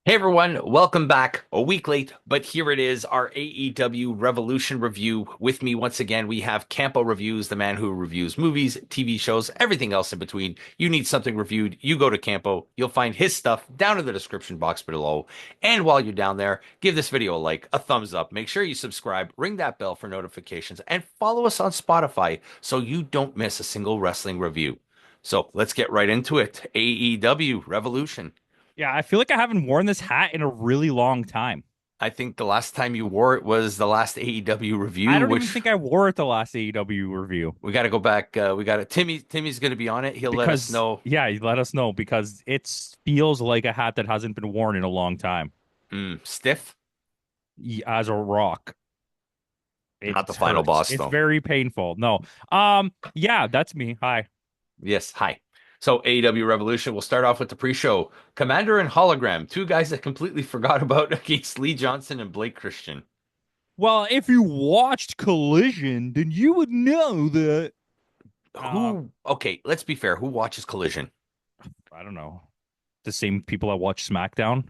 Hey everyone, welcome back. A week late, but here it is, our AEW Revolution review. With me once again, we have Campo.Reviews, the man who reviews movies, TV shows, everything else in between. You need something reviewed, you go to Campo. You'll find his stuff down in the description box below. And while you're down there, give this video a like, a thumbs up. Make sure you subscribe, ring that bell for notifications, and follow us on Spotify so you don't miss a single wrestling review. So let's get right into it. AEW Revolution. Yeah, I feel like I haven't worn this hat in a really long time. I think the last time you wore it was the last AEW I review, don't even which think I wore it the last AEW review we got to go back. We got to Timmy's going to be on it. He'll let us because, know. yeah, you let us know because it feels like a hat that hasn't been worn in a long time. Stiff, As a rock, it not the final hurts. boss It's though. very painful. No, yeah, that's me. Hi. Yes, hi. So AEW Revolution. We'll start off with the pre-show. Commander and Hologram, two guys that completely forgot about against Lee Johnson and Blake Christian. Well, if you watched Collision, then you would know that. Um, Who? Okay, let's be fair. Who watches Collision? I don't know. The same people that watch SmackDown.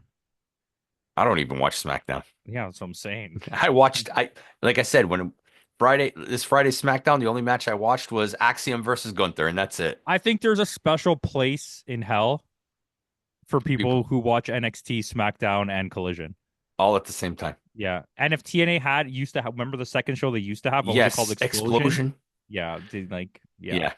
I don't even watch SmackDown. Yeah, that's what I'm saying. I like I said when this Friday SmackDown, the only match I watched was Axiom versus Gunther, and that's it. I think there's a special place in hell for People people who watch NXT, SmackDown, and Collision. all at the same time. Yeah, and if TNA had used to have, remember the second show they used to have? What was it called? Yes, Explosion. Explosion. Yeah, yeah. Yeah.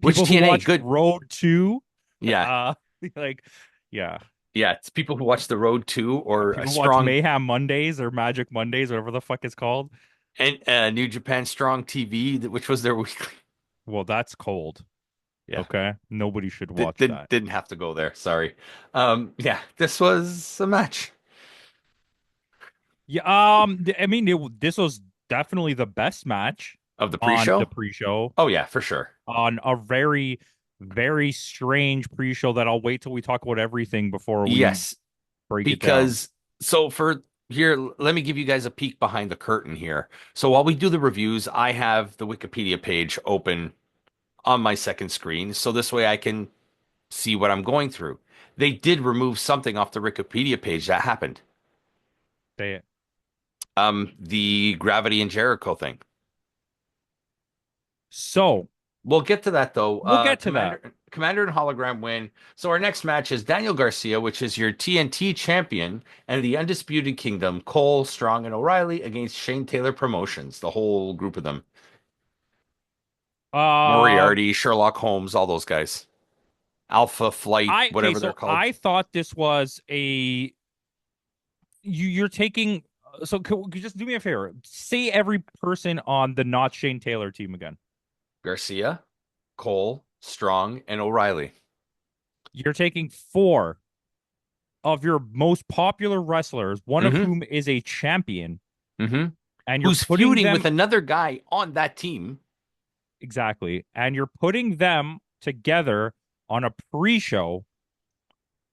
Which People who TNA? watch Good. Road to, Yeah. uh, like, yeah, Yeah. It's people who watch The Road to or a people who watch strong Mayhem Mondays or Magic Mondays, whatever the fuck it's called. and New Japan Strong TV, which was their weekly. Well, that's cold. Yeah. Okay, nobody should watch that. Didn't have to go there. Sorry. Yeah, this was a match Yeah, I mean, this was definitely the best match of the on the pre-show. pre-show. Oh yeah, for sure. On a very, very strange pre-show that I'll wait till we talk about everything before we Yes, break it down. because so for here, let me give you guys a peek behind the curtain here. So while we do the reviews, I have the Wikipedia page open on my second screen, so this way I can see what I'm going through. They did remove something off the Wikipedia page that happened. Say it. The Gravity and Jericho thing. So We'll get to that though. we'll get to that. Commander and Hologram win. So our next match is Daniel Garcia, which is your TNT champion, and the Undisputed Kingdom, Cole, Strong, and O'Reilly against Shane Taylor Promotions, the whole group of them. Um, Moriarty, Sherlock Holmes, all those guys. Alpha Flight, I okay. whatever they're So called. I thought this was a you're taking. So could you just do me a favor? Say every person on the not Shane Taylor team again. Garcia, Cole, Strong, and O'Reilly. You're taking four of your most popular wrestlers, one of Mm-hmm. whom is a champion, Mm-hmm. and you're Who's putting feuding with them another guy on that team exactly, and you're putting them together on a pre-show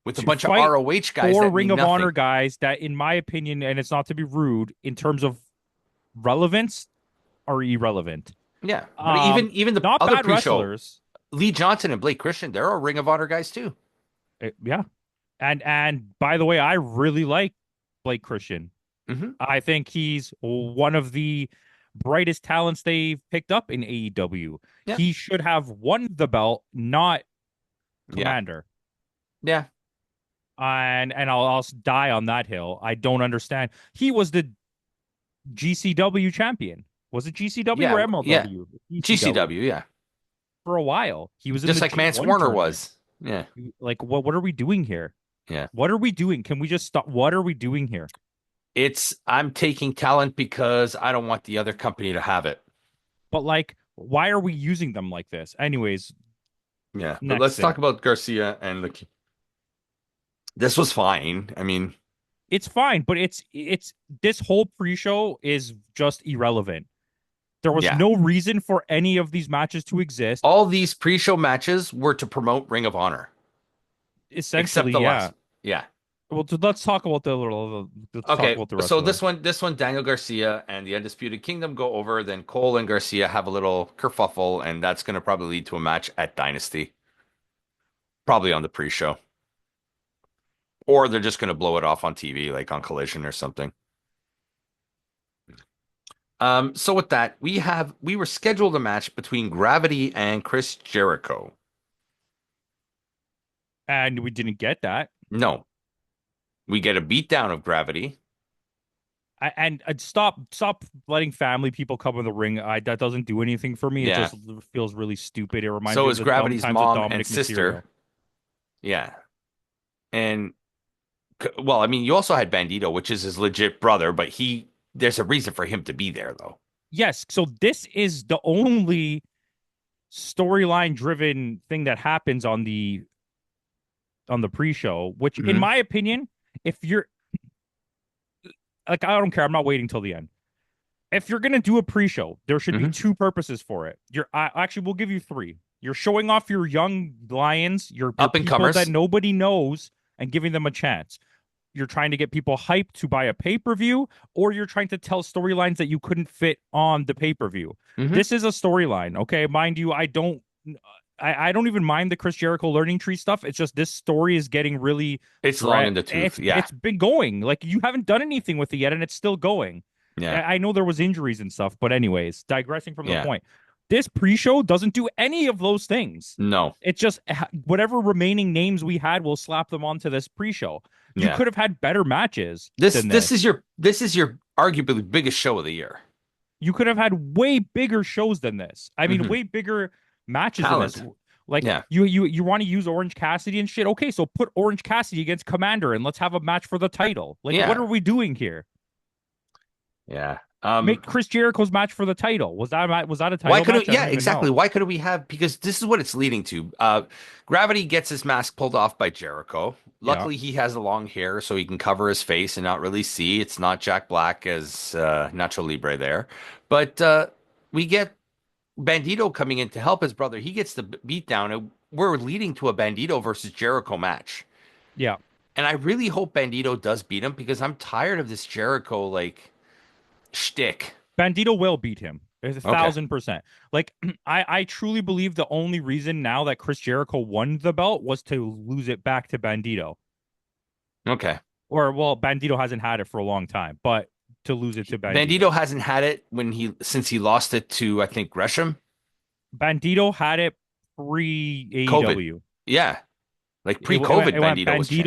with a to bunch of fight ROH guys four that Ring mean of Honor nothing. guys that, in my opinion, and it's not to be rude, in terms of relevance, are irrelevant. Yeah, but Um, even the Not other bad pre-show, wrestlers. Lee Johnson and Blake Christian, they're all Ring of Honor guys too. Yeah, and by the way, I really like Blake Christian. Hmm. I think he's one of the brightest talents they've picked up in AEW. Yeah, He should have won the belt, not yeah, Commander. yeah, And I'll die on that hill. I don't understand. He was the GCW champion. Was it GCW or yeah. MLW? GCW GCW, yeah, for a while. He was in just the like Mance G1 Warner tournament. was. Yeah, Like what are we doing here? yeah. What are we doing? Can we just stop? What are we doing here? I'm taking talent because I don't want the other company to have it. But like, why are we using them like this? Anyways, Yeah, but next let's thing. talk about Garcia and the. This was fine. I mean, It's fine, but it's this whole pre-show is just irrelevant. There was yeah, no reason for any of these matches to exist. all these pre-show matches were to promote Ring of Honor, except Essentially, the yeah. last. Yeah. Well, let's talk about let's talk Okay, about the rest so of them. this one, Daniel Garcia and the Undisputed Kingdom go over. Then Cole and Garcia have a little kerfuffle, and that's going to probably lead to a match at Dynasty, probably on the pre-show. Or they're just going to blow it off on TV, like on Collision or something. So with that, we were scheduled a match between Gravity and Chris Jericho. And we didn't get that. No, we get a beatdown of Gravity. And stop letting family people come in the ring. That doesn't do anything for me. It Yeah. just feels really stupid. It reminds So me of is the dumb Gravity's times of mom and Dominic sister. Mysterio. Yeah. And well, I mean, you also had Bandito, which is his legit brother, but there's a reason for him to be there though. Yes, so this is the only storyline driven thing that happens on the pre-show, which in Hmm. my opinion, if you're like, I don't care, I'm not waiting till the end. If you're gonna do a pre-show, there should be Hmm. two purposes for it. Actually, we'll give you three. You're showing off your young lions, your Up and people that comers. nobody knows, and giving them a chance. You're trying to get people hyped to buy a pay-per-view, or you're trying to tell storylines that you couldn't fit on the pay-per-view. Hmm. This is a storyline, okay? Mind you, I don't even mind the Chris Jericho learning tree stuff. It's just this story is getting really It's long in the tooth. Yeah. it's been going. Like you haven't done anything with it yet, and it's still going. Yeah. I know there was injuries and stuff, but anyways, digressing from the Yeah. point. This pre-show doesn't do any of those things. No. It's just whatever remaining names we had, we'll slap them onto this pre-show. You Yeah. could have had better matches This than this this. this is your arguably biggest show of the year. You could have had way bigger shows than this. I mean, Hmm. way bigger matches than Talent. this. Like Yeah. you want to use Orange Cassidy and shit. Okay, so put Orange Cassidy against Commander and let's have a match for the title. Like, what Yeah. are we doing here? Yeah. Make Chris Jericho's match for the title. Was that a title Why could match? it, I yeah, don't even exactly. know. Why couldn't we have, because this is what it's leading to. Gravity gets his mask pulled off by Jericho. Yeah. Luckily, he has the long hair so he can cover his face and not really see. It's not Jack Black as Nacho Libre there. But we get Bandito coming in to help his brother. He gets the beat down, and we're leading to a Bandito versus Jericho match. Yeah. And I really hope Bandito does beat him because I'm tired of this Jericho like shtick. Bandito will beat him. It's a Okay. 1,000%. Like I truly believe the only reason now that Chris Jericho won the belt was to lose it back to Bandito. Okay. Or well, Bandito hasn't had it for a long time, but to lose it to Bandito hasn't had it since he lost it to I think Gresham. Bandito had it pre COVID. AEW. Yeah. Like pre-COVID, Bandito was champ.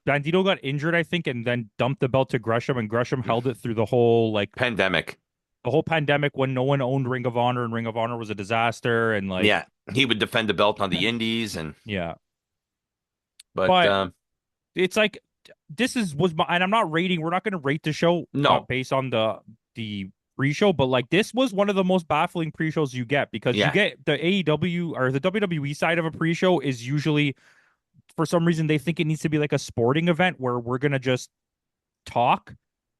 Bandito got injured, I think, and then dumped the belt to Gresham, and Gresham held it through the whole Pandemic. the whole pandemic when no one owned Ring of Honor and Ring of Honor was a disaster and Yeah. He would defend the belt on the indies yeah. but But it's like and I'm not rating. We're not going to rate the show no. based on the pre-show, but like this was one of the most baffling pre-shows you get because Yeah. you get the AEW or the WWE side of a pre-show is usually for some reason they think it needs to be like a sporting event where we're going to just talk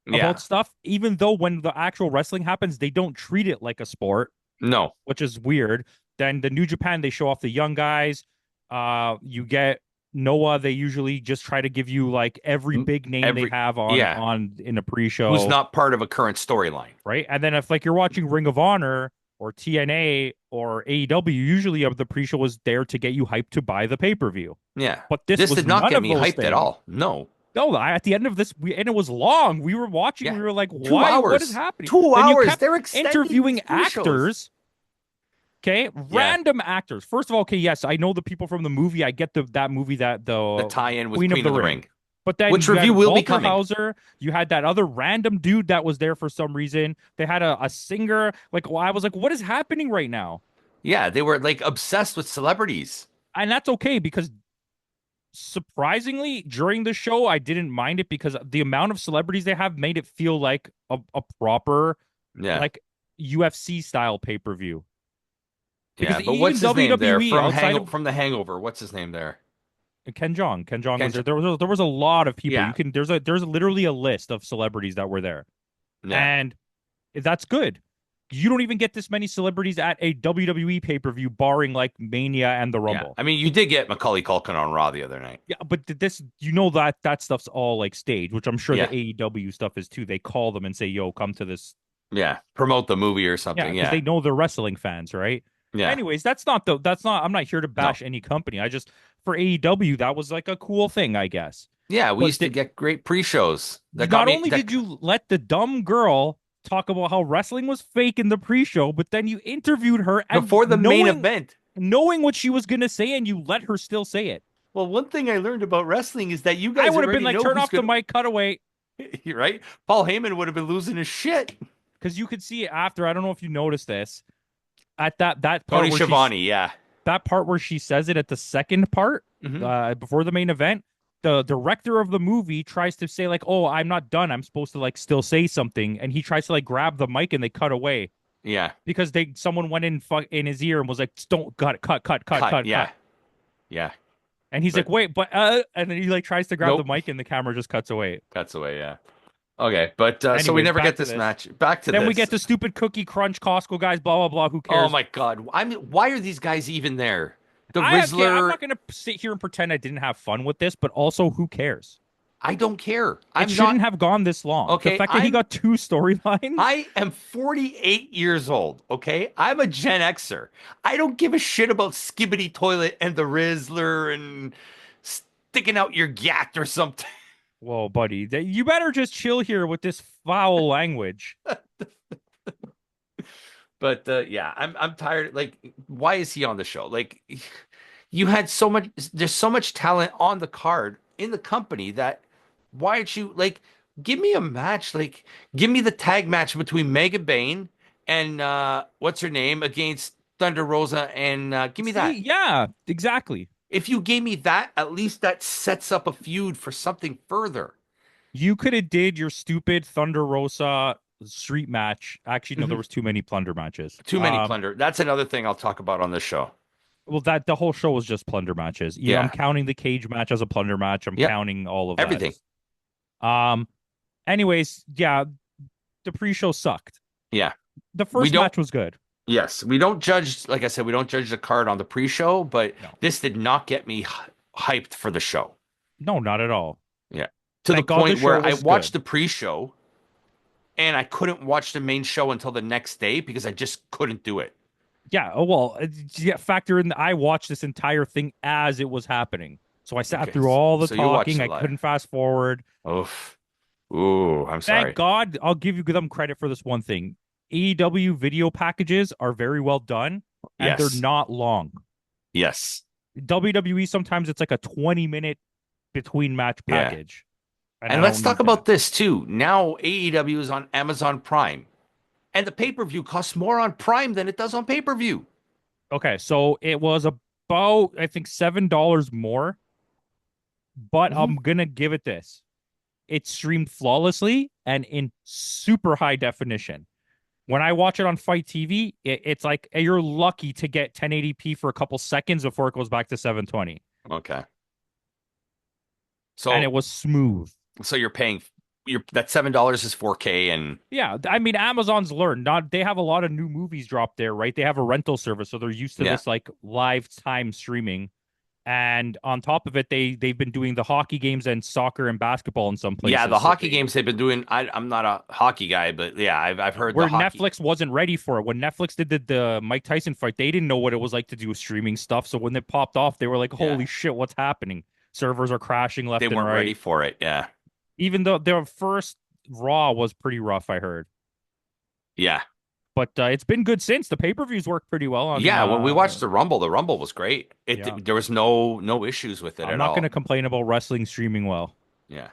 Yeah. about stuff, even though when the actual wrestling happens, they don't treat it like a sport, No. which is weird. Then the New Japan, they show off the young guys. You get Noah, they usually just try to give you like every big name they have on in a pre-show. Who's not part of a current storyline. Right. And then if like you're watching Ring of Honor or TNA or AEW, usually the pre-show was there to get you hyped to buy the pay-per-view. Yeah. But this was did not none get of me those hyped things. at all. No. No, at the end of this, and it was long. We were watching. Yeah. We were like, 2 "Why? hours. What is happening?" 2 Then you hours. kept They're extending interviewing these pre-shows. actors. Okay, random actors. First of all, okay, yes, I know the people from the movie. I get that movie that The tie-in with Queen of the Ring. But then which you review had will be Walter coming. Hauser, you had that other random dude that was there for some reason. They had a singer. Like, I was like, "What is happening right now?" Yeah, they were like obsessed with celebrities. And that's okay because surprisingly, during the show, I didn't mind it because the amount of celebrities they have made it feel like a proper, Yeah. like UFC style pay-per-view. Yeah, Because but what's his name there WWE from The Hangover? What's his name there? Ken Jeong was there. Ken There was a lot of people. Yeah. You can there's literally a list of celebrities that were there, Yeah. and that's good. You don't even get this many celebrities at a WWE pay-per-view, barring like Mania and the Yeah. Rumble. I mean, you did get Macaulay Culkin on Raw the other night. Yeah, but this, that stuff's all like staged, which I'm sure Yeah. the AEW stuff is too. They call them and say, "Yo, come to this." Yeah. Promote the movie or Yeah, something. because Yeah. they know they're wrestling fans, right? Yeah. Anyways, I'm not here to bash any company. I just for AEW, that was like a cool thing, I guess. Yeah, we But used to get great pre-shows that got not me only that did you let the dumb girl talk about how wrestling was fake in the pre-show, but then you interviewed her and before the main event. knowing what she was going to say, and you let her still say it. Well, one thing I learned about wrestling is that you I guys would have been already like, know turn who's off the going mic, cut away. to, right? Paul Heyman would have been losing his shit. Because you could see it after. I don't know if you noticed this at that part Tony where Schiavone, yeah. that part where she says it at the second part, Hmm. before the main event. The director of the movie tries to say like, "Oh, I'm not done. I'm supposed to like still say something," and he tries to like grab the mic and they cut away Yeah. because someone went in his ear and was like, "Don't cut, cut, cut, cut, Cut, cut, cut." yeah. Yeah. And he's like, But "Wait, but," and then he like tries to grab the nope. mic and the camera just cuts away. Cuts away, yeah. Okay, but so we Anyways, never get back to this this. match. Back to Then we this. get the stupid Cookie Crunch Costco guys, blah blah blah. Who Oh cares? my God. I mean, why are these guys even there? The Okay, I'm Rizzler, not gonna sit here and pretend I didn't have fun with this, but also who cares? I don't care. It I'm shouldn't not have gone this long. The okay. fact that he got two storylines. I am 48 years old, okay? I'm a Gen Xer. I don't give a shit about Skibbity Toilet and the Rizzler and sticking out your gat or something. Whoa, buddy, you better just chill here with this foul language. But yeah, I'm tired. Like, why is he on the show? Like, you had so much, there's so much talent on the card in the company that why aren't you like, give me a match? Like, give me the tag match between Mega Bane and what's her name against Thunder Rosa, and give me See, that. yeah, exactly. If you gave me that, at least that sets up a feud for something further. You could have did your stupid Thunder Rosa street match. Actually, no, there Hmm. was too many plunder matches. Too many plunder. That's another thing I'll talk about on this show. Well, that the whole show was just plunder matches. Yeah, I'm Yeah. counting the cage match as a plunder match. I'm Yep. counting all of that. Everything. Um. Anyways, yeah, the pre-show sucked. Yeah. The We first don't match was good. Yes, we don't judge, like I said, we don't judge the card on the pre-show, but No, this did not get me hyped for the show. no, not at all. Yeah. To the Thank God the point show where I was watched good. the pre-show and I couldn't watch the main show until the next day because I just couldn't do it. Yeah. Oh well. Yeah. Factor in. I watched this entire thing as it was happening, so I sat Okay. through all the So you watched talking. it I live. couldn't fast forward. Oof. Ooh, I'm Thank sorry. God. I'll give you them credit for this one thing. AEW video packages are very well done, and they're Yes. not long. Yes. WWE sometimes it's like a 20-minute between match Yeah. package, and And I let's don't talk need that. about this too. Now AEW is on Amazon Prime, and the pay-per-view costs more on Prime than it does on pay-per-view. Okay, so it was about I think $7 more, but Hmm. I'm gonna give it this. It's streamed flawlessly and in super high definition. When I watch it on Fight TV, it's like you're lucky to get 1080p for a couple seconds before it goes back to 720. Okay. And it So was smooth. so you're paying that $7 is 4K and Yeah, I mean Amazon's learned. Not they have a lot of new movies dropped there, right? They have a rental service, so they're used to yeah. this like live time streaming. And on top of it, they've been doing the hockey games and soccer and basketball in some Yeah, the places. hockey games they've been doing. I'm not a hockey guy, but yeah, I've heard the Where hockey. Netflix wasn't ready for it. When Netflix did the Mike Tyson fight, they didn't know what it was like to do streaming stuff. So when it popped off, they were like, Yeah, "Holy shit, what's happening?" Servers are crashing they left and weren't ready right. for it. Yeah, Even though their first Raw was pretty rough, I heard. yeah, But it's been good since. The pay-per-views worked pretty well on. yeah. When we watched the Rumble was great. Yeah, There was no issues with it I'm at not going to all. complain about wrestling streaming well. Yeah.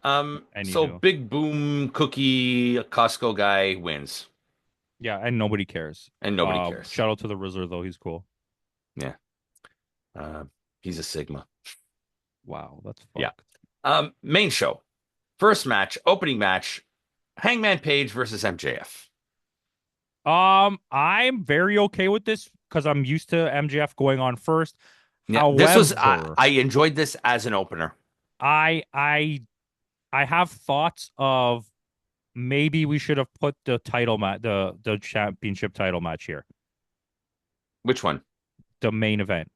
So Anywho, Big Boom Cookie Costco guy wins, yeah, and nobody cares. and nobody cares. Shout out to the Rizzler though, he's cool. Yeah. Uh, he's a Sigma. Wow, that's Yeah. fucked. Main show, first match, opening match, Hangman Page versus MJF. I'm very okay with this because I'm used to MJF going on first. Yeah, this was However, I enjoyed this as an opener. I I have thoughts of maybe we should have put the title match, the championship title match here, Which one? the main event.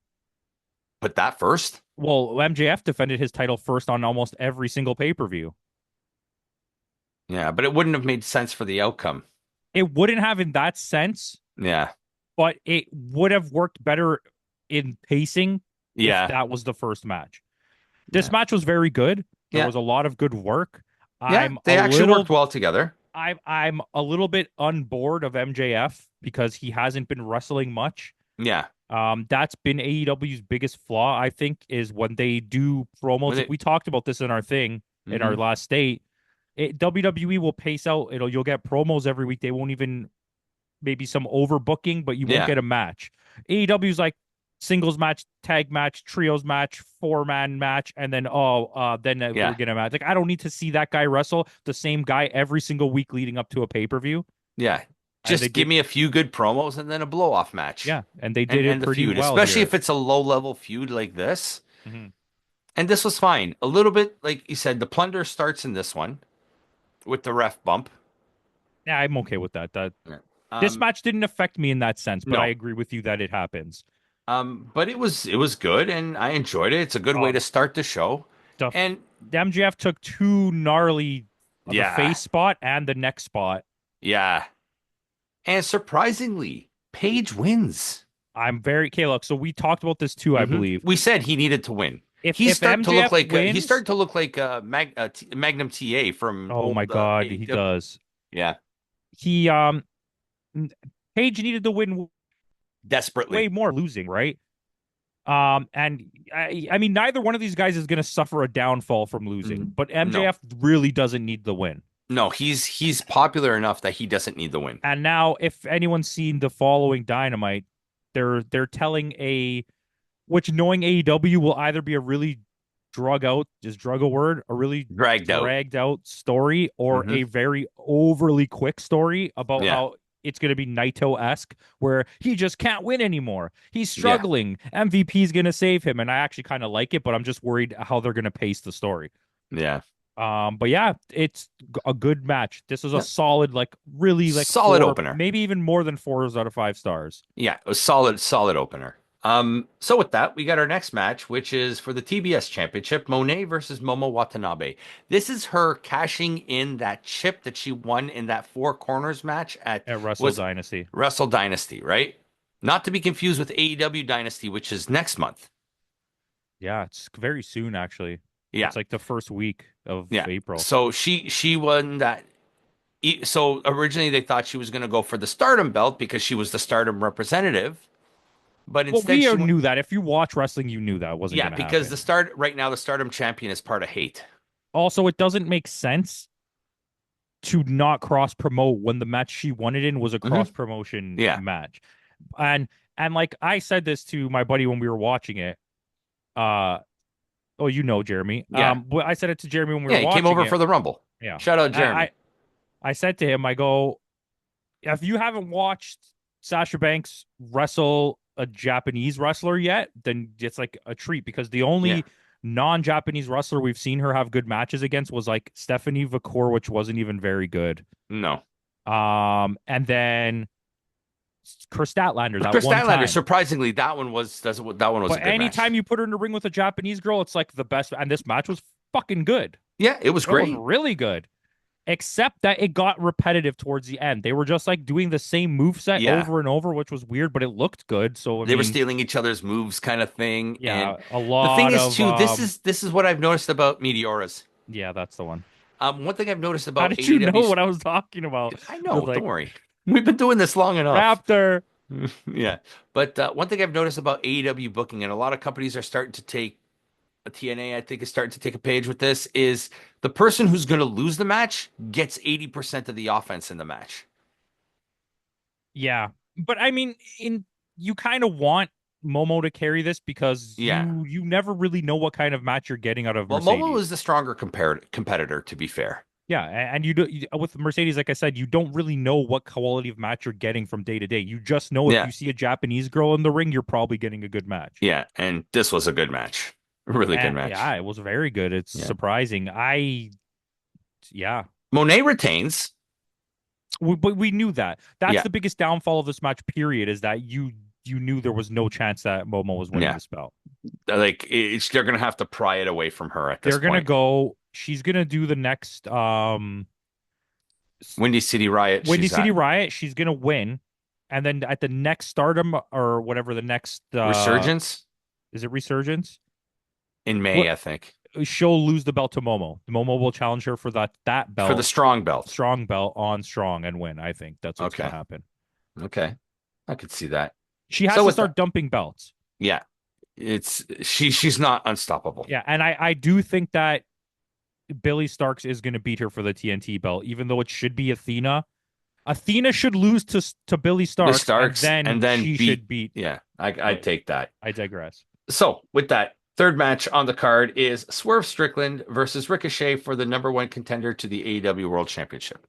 Put that first? Well, MJF defended his title first on almost every single pay-per-view. Yeah, but it wouldn't have made sense for the outcome. It wouldn't have in that sense, Yeah. but it would have worked better in pacing if Yeah. that was the first match. This Yeah. match was very good. There Yeah. was a lot of good work. Yeah. I'm a They actually worked little well together. I'm a little bit unbored of MJF because he hasn't been wrestling much. Yeah. That's been AEW's biggest flaw, I think, is when they do promos. When Like it, we talked about this in our thing in our hmm last state. WWE will pace out. You'll get promos every week. They won't even maybe some overbooking, but you won't Yeah. get a match. AEW's like singles match, tag match, trios match, 4-man match, and then we're Yeah. gonna match. Like I don't need to see that guy wrestle the same guy every single week leading up to a pay-per-view. Yeah. And they Just give did me a few good promos and then a blow off match yeah, and they and did it end the pretty feud, well especially here. if it's a low level feud like this. Mhm. And this was fine. A little bit, like you said, the plunder starts in this one with the ref bump. Yeah, I'm okay with that. That Yeah. this Um, match didn't affect me in that sense, but I no. agree with you that it happens. But it was good and I enjoyed it. It's a good way Oh, to start the show. the And the MJF took two gnarly the yeah, face spot and the neck spot. yeah. And surprisingly, Paige wins. I'm very okay. Look, so we talked about this too, I believe. We said he needed to win. He's If starting to look MJF like he's wins, starting to look like Magnum TA from oh my old God, he AEW. does. Yeah, He Page needed to win way desperately. more losing, right? And I mean, neither one of these guys is going to suffer a downfall from losing, but No, MJF really doesn't need the win. no, he's popular enough that he doesn't need the win. And now, if anyone's seen the following Dynamite, they're telling which knowing AEW will either be a really drug a word, a really Dragged out. dragged out story, or hmm a very overly quick story about Yeah, how it's going to be Naito-esque, where he just can't win anymore. He's yeah, struggling. MVP's going to save him. And I actually kind of like it, but I'm just worried how they're going to pace the story. yeah, But yeah, it's a good match. This is a yeah. solid, like really like Solid four, opener. maybe even more than 4 out of 5 stars. Yeah, a solid opener. So with that, we got our next match, which is for the TBS Championship, Monet versus Momo Watanabe. This is her cashing in that chip that she won in that Four Corners match at At Wrestle was Dynasty. Wrestle Dynasty, right? Not to be confused with AEW Dynasty, which is next month. Yeah, it's very soon actually. Yeah, It's like the first week of yeah. April. So she won that. So originally they thought she was going to go for the Stardom belt because she was the Stardom representative, but Well, instead we she went. knew that. If you watch wrestling, you knew that wasn't Yeah, going to because happen. right now the Stardom champion is part of Hate. Also, it doesn't make sense to not cross promote when the match she won it in was a hmm cross promotion Yeah, match. And like I said this to my buddy when we were watching it. Uh oh, you know Jeremy. yeah, But I said it to Jeremy when we yeah. were He came watching over it. for the Rumble. Yeah. Shout out I Jeremy. I, I said to him, I go, if you haven't watched Sasha Banks wrestle a Japanese wrestler yet, then it's like a treat because the Yeah, only non-Japanese wrestler we've seen her have good matches against was like Stephanie Vacour, which wasn't even very good. no. And then Chris Statlander that Chris one Statlander, time. surprisingly, that one was a But good match. anytime you put her in the ring with a Japanese girl, it's like the best. And this match was fucking good. Yeah, it was It was great. really good. Except that it got repetitive towards the end. They were just like doing the same move set Yeah, over and over, which was weird, but it looked good. So I they were mean, stealing each other's moves, kind of thing. And yeah, a the thing lot is, of too, this is what I've noticed about Meteoras. yeah, that's the one. One thing I've noticed How about did you know AEW, what I was talking about? I You're know, don't like worry, we've been doing this long enough. Raptor. Yeah, but one thing I've noticed about AEW booking, and a lot of companies are starting to take a TNA, I think, is starting to take a page with this, is the person who's going to lose the match gets 80% of the offense in the match. Yeah. But I mean, in you kind of want Momo to carry this because Yeah. you never really know what kind of match you're getting out of Well, Momo Mercedes. is the stronger competitor, to be fair. Yeah, and with Mercedes, like I said, you don't really know what quality of match you're getting from day to day. You just know if Yeah. you see a Japanese girl in the ring, you're probably getting a good match. Yeah. And this was a good match. A really good And match. yeah, it was very good. It's Yeah. surprising. Yeah, Monet retains. but we knew that. That's Yeah. the biggest downfall of this match. Period. Is that you knew there was no chance that Momo was winning Yeah. this belt. Like, they're going to have to pry it away from her at this They're gonna point. go. She's gonna do the next Windy City Riot. Windy she's City at. Riot. She's gonna win, and then at the next Stardom or whatever the next Resurgence is it Resurgence? in May, What I think. she'll lose the belt to Momo. Momo will challenge her for that For the belt, strong belt. strong belt on strong and win. I think that's what's gonna Okay. happen. Okay. I could see that. She has So to with that, start dumping belts. yeah, she's not unstoppable. Yeah, and I do think that Billy Starks is going to beat her for the TNT belt, even though it should be Athena. Athena should lose to Billy The Starks, and Starks then and then she beat. should beat. Yeah, I'd But take that. I digress. So with that, third match on the card is Swerve Strickland versus Ricochet for the number one contender to the AEW World Championship.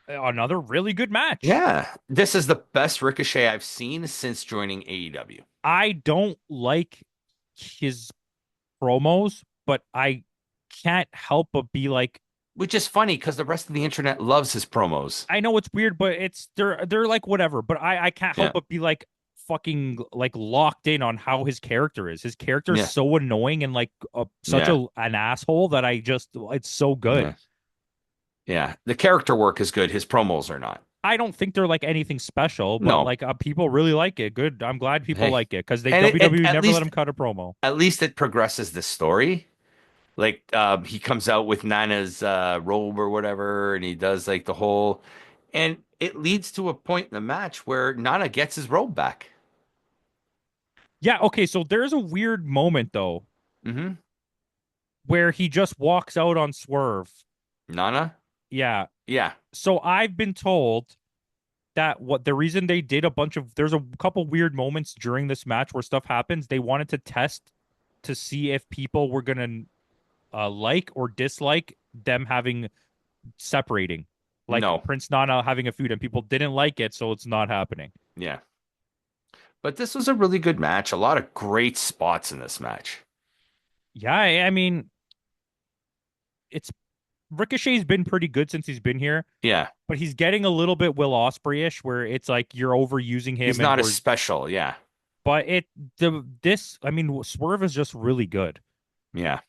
Another really good match. Yeah, this is the best Ricochet I've seen since joining AEW. I don't like his promos, but I can't help but be like, Which is funny because the rest of the internet loves his promos. I know it's weird, but they're like whatever. But I can't Yeah, help but be like fucking like locked in on how his character is. His character is yeah, so annoying and like such yeah, an asshole that I just it's so good. yeah, yeah. The character work is good. His promos are not. I don't think they're like anything special, but No. like people really like it. Good. I'm glad people Hey, like it because they and WWE at never let least him cut a promo. it progresses the story. Like he comes out with Nana's robe or whatever, and he does like the whole, and it leads to a point in the match where Nana gets his robe back. Yeah, okay, so there's a weird moment though Mm-hmm. where he just walks out on Swerve. Nana? Yeah. Yeah. So I've been told that what the reason they did a bunch of there's a couple weird moments during this match where stuff happens. They wanted to test to see if people were gonna like or dislike them having separating, like No. Prince Nana having a feud, and people didn't like it, so it's not happening. Yeah. But this was a really good match. A lot of great spots in this match. Yeah, I mean, it's Ricochet's been pretty good since he's been here, Yeah. but he's getting a little bit Will Ospreay-ish, where it's like you're overusing He's him, and not as we're. special. Yeah. But I mean, Swerve is just really good. Yeah.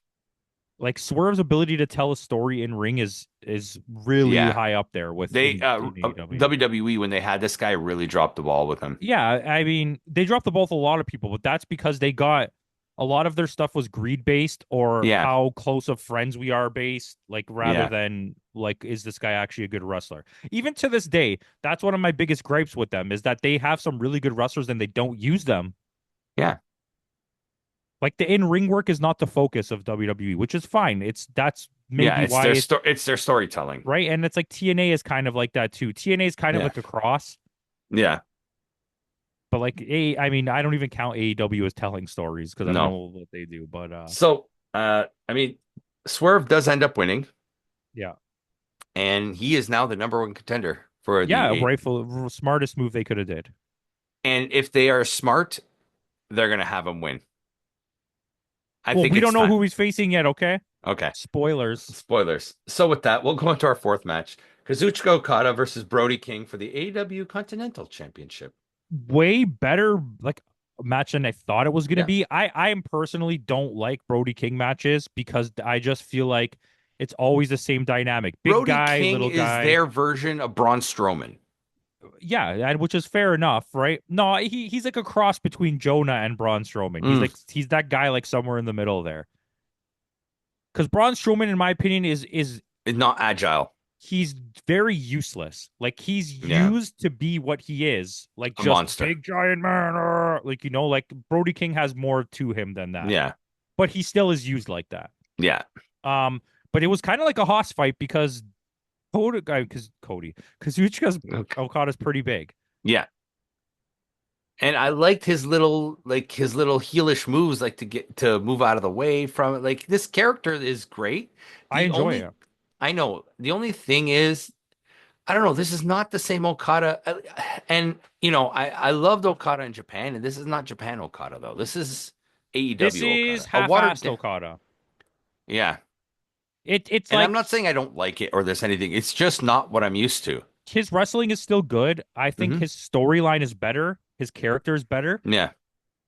Like Swerve's ability to tell a story in ring is really Yeah. high up there with They in AEW. WWE when they had this guy really dropped the ball with him. Yeah, I mean, they dropped the ball with a lot of people, but that's because they got a lot of their stuff was greed based or Yeah. how close of friends we are based, like rather Yeah. than like, is this guy actually a good wrestler? Even to this day, that's one of my biggest gripes with them is that they have some really good wrestlers and they don't use them. Yeah. Like the in-ring work is not the focus of WWE, which is fine. That's Yeah, maybe why it's their storytelling. right. And it's like TNA is kind of like that too. TNA is kind of Yeah. like a cross. Yeah. But like I mean, I don't even count AEW as telling stories because I don't No. know what they do. But So, I mean, Swerve does end up winning, yeah, and he is now the number one contender for the yeah, eight. rightful smartest move they could have did. And if they are smart, they're gonna have him win. I Well, think we it's don't know time. who he's facing yet. Okay, Okay, spoilers. spoilers. So with that, we'll go into our fourth match: Kazuchika Okada versus Brody King for the AEW Continental Championship. Way better like match than I thought it was gonna Yeah, be. I am personally don't like Brody King matches because I just feel like it's always the same dynamic: big Brody guy, King little is guy. their version of Braun Strowman. Yeah, and which is fair enough, right? No, he's like a cross between Jonah and Braun Strowman. Mm, He's that guy like somewhere in the middle there. Because Braun Strowman, in my opinion, is it's not agile. he's very useless. Like he's Yeah, used to be what he is, like a just monster. big giant man. Like like Brody King has more to him than that, Yeah, but he still is used like that. yeah. But it was kind of like a hoss fight because Cody, Kazuchika's Okay. Okada's pretty big. Yeah. And I liked his little heelish moves, like to get to move out of the way from it. Like this character is great. I The enjoy only it. I know the only thing is I don't know. This is not the same Okada, and I loved Okada in Japan, and this is not Japan Okada though. This is This AEW is Okada, a watered half-assed down. Okada. Yeah, It's and I'm like not saying I don't like it or there's anything. It's just not what I'm used to. his wrestling is still good. I think Hmm. his storyline is better. His character is better Yeah,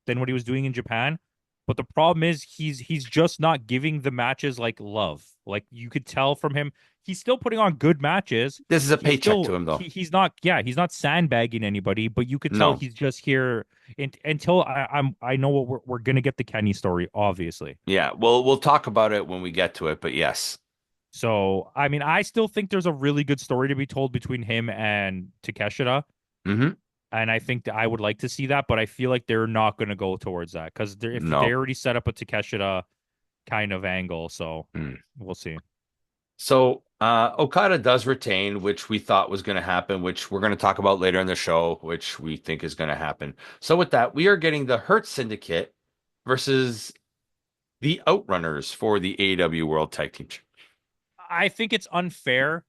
than what he was doing in Japan. But the problem is he's just not giving the matches like love. Like you could tell from him, he's still putting on good matches. This is a He's paycheck still to him, though. he's not he's not sandbagging anybody, but you could tell No. he's just here until I know what we're gonna get the Kenny story, obviously. Yeah. We'll talk about it when we get to it, but yes. So I mean, I still think there's a really good story to be told between him and Takeshita. Hmm. And I think that I would like to see that, but I feel like they're not going to go towards that because if they No. already set up a Takeshita kind of angle, so Mm. we'll see. So Okada does retain, which we thought was going to happen, which we're going to talk about later in the show, which we think is going to happen. So with that, we are getting the Hurt Syndicate versus the Outrunners for the AEW World Tag Team. I think it's unfair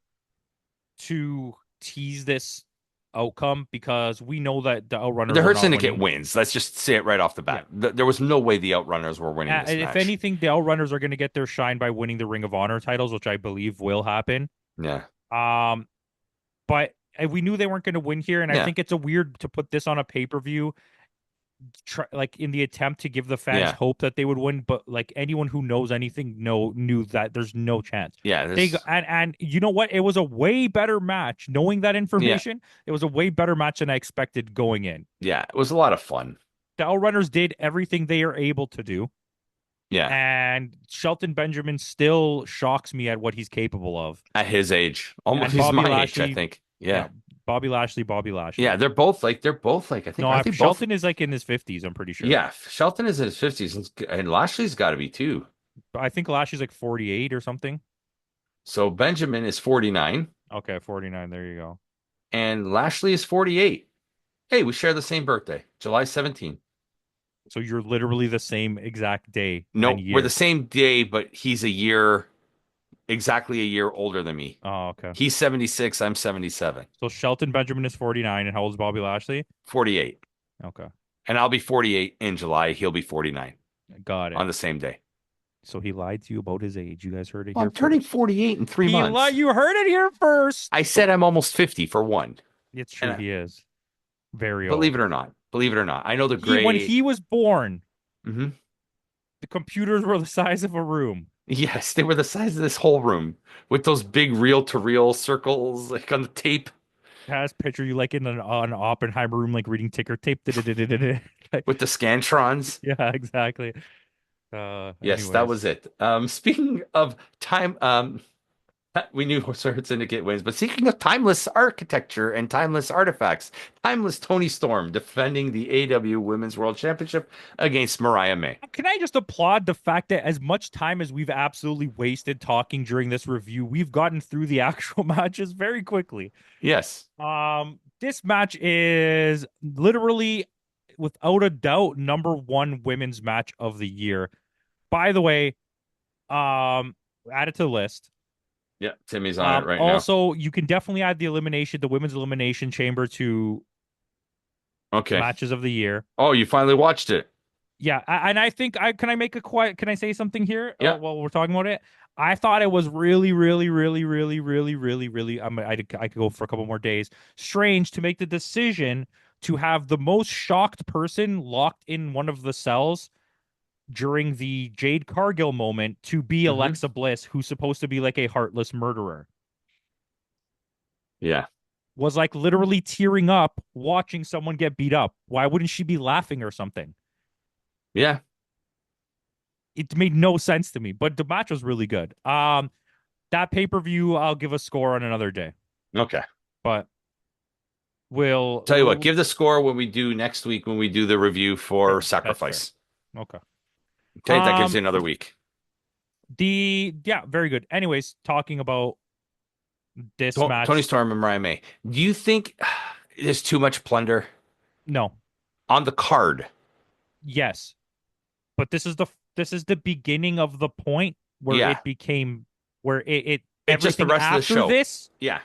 to tease this outcome because we know that the The Outrunners are Hurt not Syndicate winning. wins. Let's just say it right off the Yeah. bat. There was no way the Outrunners were winning this If match. anything, the Outrunners are going to get their shine by winning the Ring of Honor titles, which I believe will happen. Yeah. Um, but we knew they weren't going to win here, and I Yeah. think it's a weird to put this on a pay-per-view like in the attempt to give the fans Yeah. hope that they would win, but like anyone who knows anything knew that there's no chance. Yeah. And you know what? It was a way better match. Knowing that Yeah. information, it was a way better match than I expected going in. Yeah. It was a lot of fun. The Outrunners did everything they are able to do, Yeah. and Shelton Benjamin still shocks me at what he's capable of. At his age. Almost And he's Bobby my age, I Lashley, think. yeah, Yeah. Bobby Lashley. Yeah, they're both like I think No, aren't they both. Shelton is like in his 50s, I'm pretty sure. Yeah, Shelton is in his 50s and Lashley's got to be too. I think Lashley's like 48 or something. So Benjamin is 49 Okay, 49. There you go. and Lashley is 48. Hey, we share the same birthday, July 17th. So you're literally the same exact day and No, we're the year. same day, but he's exactly a year older than me. Oh, okay. He's 76, I'm 77. So Shelton Benjamin is 49, and how old is Bobby Lashley? 48. Okay, And I'll be 48 in July. He'll be 49 got it. on the same day. So he lied to you about his age. You guys heard it Well, here I'm turning first. 48 in 3 months. You heard it here first. I said I'm almost 50 for one. It's true. And He is very believe old. it or not. Believe it or not. I know the gray. When he was born, Mhm. the computers were the size of a room. Yes, they were the size of this whole room with those big reel-to-reel circles like on the tape Has picture you like in an Oppenheimer room, like reading ticker tape. Like, with the Scantrons. yeah, exactly. Yes, that Anyways. was it. Speaking of time, we knew Sword Syndicate wins, but speaking of timeless architecture and timeless artifacts, timeless Tony Storm defending the AEW Women's World Championship against Mariah May. Can I just applaud the fact that as much time as we've absolutely wasted talking during this review, we've gotten through the actual matches very quickly. Yes. This match is literally, without a doubt, number one women's match of the year. By the way, add it to the list. Yeah, Timmy's on it right now. Also, you can definitely add the women's elimination chamber to Okay. matches of the year. Oh, you finally watched it. Yeah, and I think can I make a quiet? Can I say something here? Yeah. While we're talking about it, I thought it was really, really, really, really, really, really, really. I could go for a couple more days. Strange to make the decision to have the most shocked person locked in one of the cells during the Jade Cargill moment to be Alexa Bliss, who's supposed to be like a heartless murderer. Yeah. Was like literally tearing up watching someone get beat up. Why wouldn't she be laughing or something? Yeah. It made no sense to me, but the match was really good. That pay-per-view, I'll give a score on another day. Okay. But we'll Tell you what, give the score when we do next week when we do the review for Okay, Sacrifice. okay. Okay, that gives you another week. Very good. Anyways, talking about this match. Tony Storm and Mariah May. Do you think there's too much plunder No. on the card? Yes. But this is the beginning of the point where Yeah. it became where it It's just the everything rest of the after show. this. Yeah.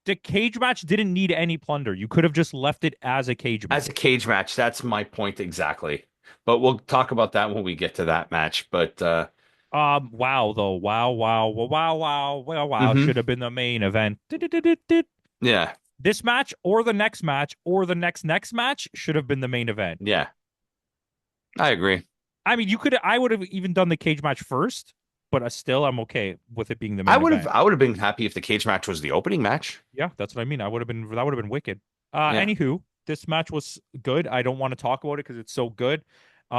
The cage match didn't need any plunder. You could have just left it as a cage match. As a cage match, that's my point exactly. But we'll talk about that when we get to that match. But Wow though. Wow. Mhm. Should have been the main event. yeah, This match or the next match or the next match should have been the main event. yeah. I agree. I mean, I would have even done the cage match first but still, I'm okay with it being the main event. I would have been happy if the cage match was the opening match. Yeah, that's what I mean. That would have been wicked. Yeah. Anywho, this match was good. I don't want to talk about it because it's so good.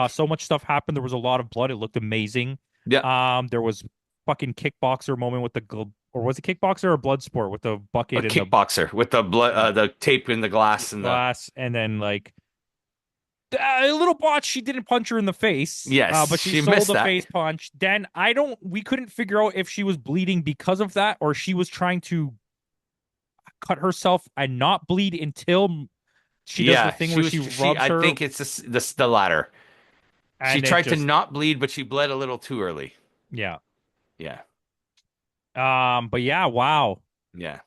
So much stuff happened. There was a lot of blood. It looked amazing. Yeah. There was fucking kickboxer moment with or was it kickboxer or blood sport with the A bucket and the kickboxer with the tape in the glass and the glass, and then like a little botch. She didn't punch her in the face, yes, but she she sold missed a that. face punch. Then we couldn't figure out if she was bleeding because of that or she was trying to cut herself and not bleed until she does the Yeah, thing where she she rubs I her think it's the latter. She and it tried to just, not bleed, but she bled a little too early. yeah. Yeah. But yeah, wow. Yeah.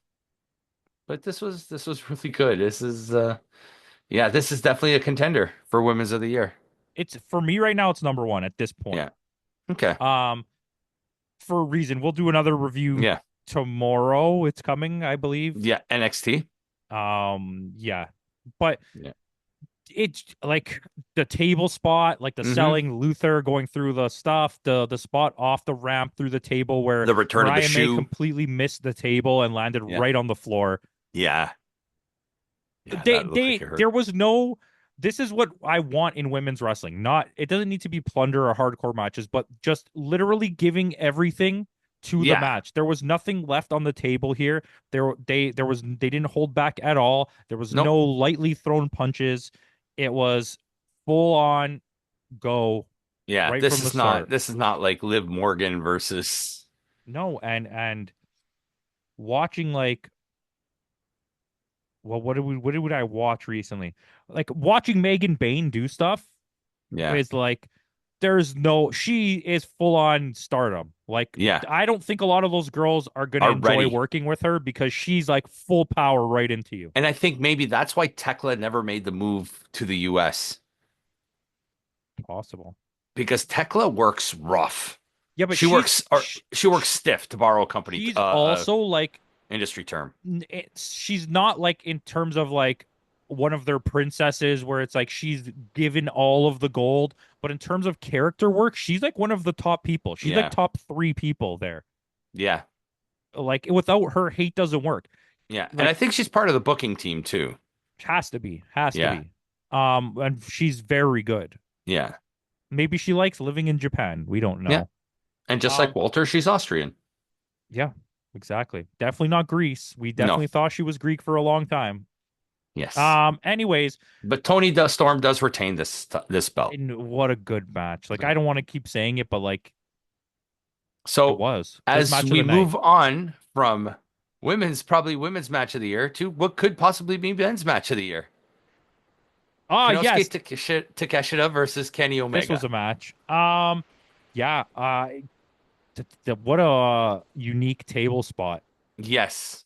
But this was really good. This is yeah, this is definitely a contender for Women's of the Year. It's for me right now, it's number one at this point. Yeah. Okay. Um, for a reason. We'll do another review Yeah. tomorrow. It's coming, I believe. Yeah. NXT. Yeah. But Yeah. it's like the table spot, like the Hmm. selling Luther going through the stuff, the spot off the ramp through the table where The return of the Mariah May shoe. completely missed the table and landed Yeah. right on the floor. Yeah. Yeah, that looked like it hurt. There was no, this is what I want in women's wrestling. Not, it doesn't need to be plunder or hardcore matches, but just literally giving everything to the Yeah. match. There was nothing left on the table here. They didn't hold back at all. There was Nope. no lightly thrown punches. It was full on go Yeah, right from the start. this is not like Liv Morgan versus No, and watching like, well, what did I watch recently? Like watching Megan Bain do stuff yeah. is like, there's no, she is full on stardom. Like, Yeah. I don't think a lot of those girls are gonna Are enjoy ready. working with her because she's like full power right into you. And I think maybe that's why Tekla never made the move to the US Possible. because Tekla works rough. Yeah, but She works or she works stiff to borrow a company she's also like, industry term. she's not like in terms of like one of their princesses where it's like she's given all of the gold, but in terms of character work, she's like one of the top people. She's like Yeah. top three people there. Yeah. Like without her, hate doesn't work. Yeah. And I Like, think she's part of the booking team too. has to Yeah. be. And she's very good. Yeah. Maybe she likes living in Japan. We don't Yeah. know. And just like Um, Walter, she's Austrian. yeah, exactly. Definitely not Greece. We No. definitely thought she was Greek for a long time. Yes. Anyways, But Storm does retain this belt. and what a good match. Like, I don't want to keep saying it, but like, it So was best as match of we the night. move on from probably women's match of the year to what could possibly be men's match of the year. Yes, Kinosuke Takeshita versus Kenny this was Omega. a match. Yeah. What a unique table spot. Yes.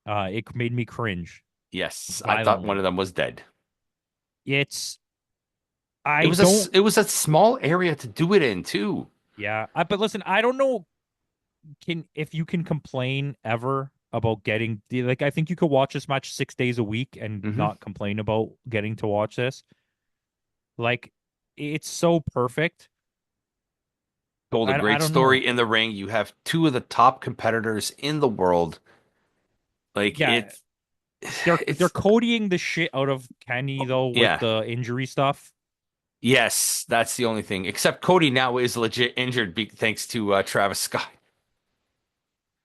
It made me cringe Yes. I thought one violently. of them was dead. It's It I was don't. it was a small area to do it in too. Yeah, but listen, I don't know. Can if you can complain ever about getting like, I think you could watch this match 6 days a week and Hmm. not complain about getting to watch this. Like, it's so perfect. Told a I great don't know. story in the ring. You have two of the top competitors in the world. Like Yeah, it's they're it's codying the shit out of Kenny though with yeah. the injury stuff. Yes, that's the only thing. Except Cody now is legit injured thanks to Travis Scott.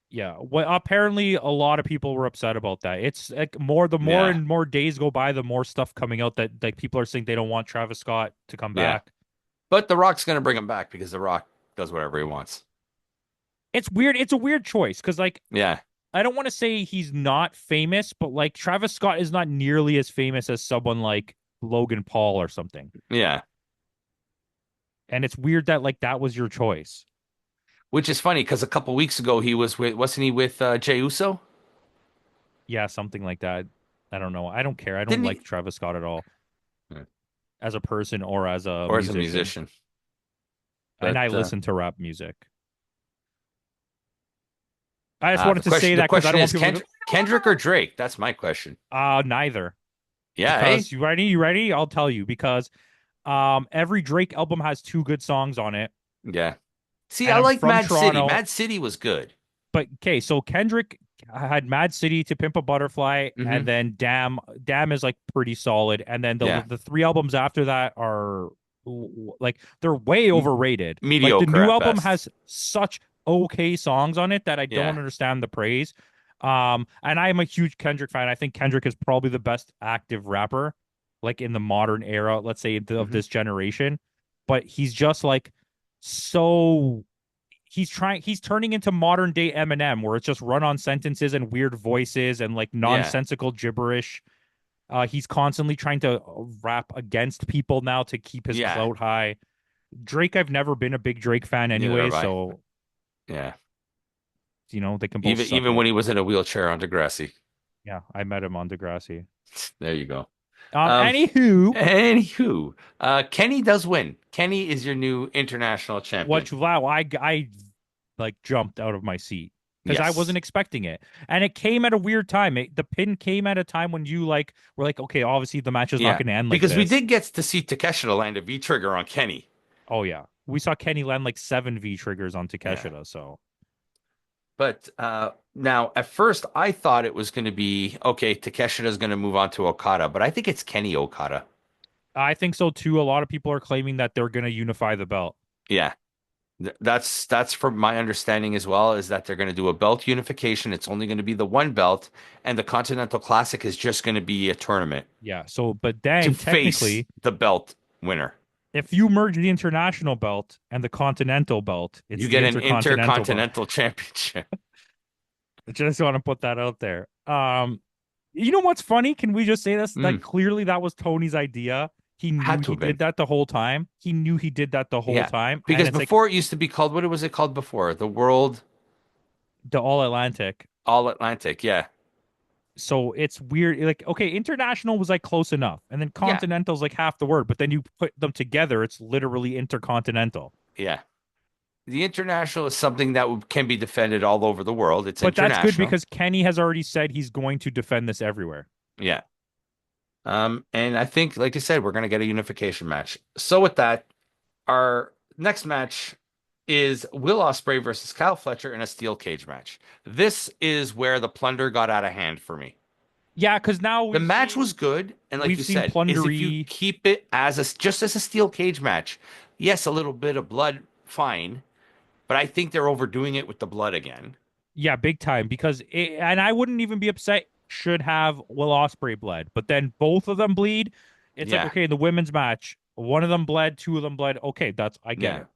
Yeah, well, apparently a lot of people were upset about that. It's like the more Yeah. and more days go by, the more stuff coming out that like people are saying they don't want Travis Scott to come Yeah. back. But The Rock's gonna bring him back because The Rock does whatever he wants. It's weird. It's a weird choice because like, Yeah. I don't want to say he's not famous, but like Travis Scott is not nearly as famous as someone like Logan Paul or something. Yeah. And it's weird that like that was your choice. Which is funny because a couple weeks ago he was with wasn't he with Jey Uso? Yeah, something like that. I don't know. I don't care. I don't Didn't like he? Travis Scott at all Yeah. as a person or as a Or as a musician. musician. And I But listen to rap music. I just wanted to say the that because I question don't is want people to Kendrick or Drake? That's my question. neither. Yeah, eh? Because you ready? You ready? I'll tell you because every Drake album has two good songs on it. Yeah. See, and I I'm like from Mad City. Toronto. Mad City was good. But okay, so Kendrick had Mad City, To Pimp a Butterfly, and Hmm. then Damn. Damn is like pretty solid, and then the Yeah. the three albums after that are like they're way M overrated. Like the mediocre new at album best. has such okay songs on it that I don't Yeah. understand the praise. And I am a huge Kendrick fan. I think Kendrick is probably the best active rapper, like in the modern era, let's say of Hmm. this generation. But he's just like so he's turning into modern day Eminem where it's just run on sentences and weird voices and like Yeah. nonsensical gibberish. He's constantly trying to rap against people now to keep his Yeah. clout high. Drake, I've never been a big Drake fan Neither anyway, have I. so Yeah. they can both suck Even it. when he was in a wheelchair on Degrassi. Yeah, I met him on Degrassi. There you go. Um, Anywho, anywho, Kenny does win. Kenny is your new international champion. wow, I like jumped out of my seat because I wasn't Yes. expecting it, and it came at a weird time. The pin came at a time when you like were like, okay, obviously the match is not Yeah. going to end like Because we this. did get to see Takeshita land a V trigger on Kenny. Oh yeah, we saw Kenny land like 7 V triggers on Yeah. Takeshita. So But now at first I thought it was going to be okay, Takeshita is going to move on to Okada, but I think it's Kenny Okada. I think so too. A lot of people are claiming that they're going to unify the belt. Yeah. That's from my understanding as well, is that they're going to do a belt unification. It's only going to be the one belt, and the Continental Classic is just going to be a tournament Yeah. So, but to then face technically, the belt winner. if you merge the international belt and the continental belt, it's You the get an intercontinental belt. intercontinental championship. I just want to put that out there. You know what's funny? Can we just say this? Like Mm, clearly that was Tony's idea. He knew had to he have did been. that the whole time. He knew he did that the whole Yeah. time. And Because it's like before it used to be called, what was it called before? The World the All Atlantic. All Atlantic. Yeah. So it's weird. Like, okay, international was like close enough. And then Yeah. continental's like half the word, but then you put them together, it's literally intercontinental. Yeah. The international is something that can be defended all over the world. It's But that's good international. because Kenny has already said he's going to defend this everywhere. Yeah. And I think, like I said, we're going to get a unification match. So with that, our next match is Will Ospreay versus Kyle Fletcher in a steel cage match. This is where the plunder got out of hand for me. Yeah, because now The match was good, and like we've you seen said, is if you plundery. keep it as just as a steel cage match, yes, a little bit of blood, fine, but I think they're overdoing it with the blood again. Yeah, big time. And I wouldn't even be upset should have Will Ospreay bled, but then both of them bleed. It's like Yeah, okay, the women's match, one of them bled, two of them bled. Okay, that's I get yeah, it.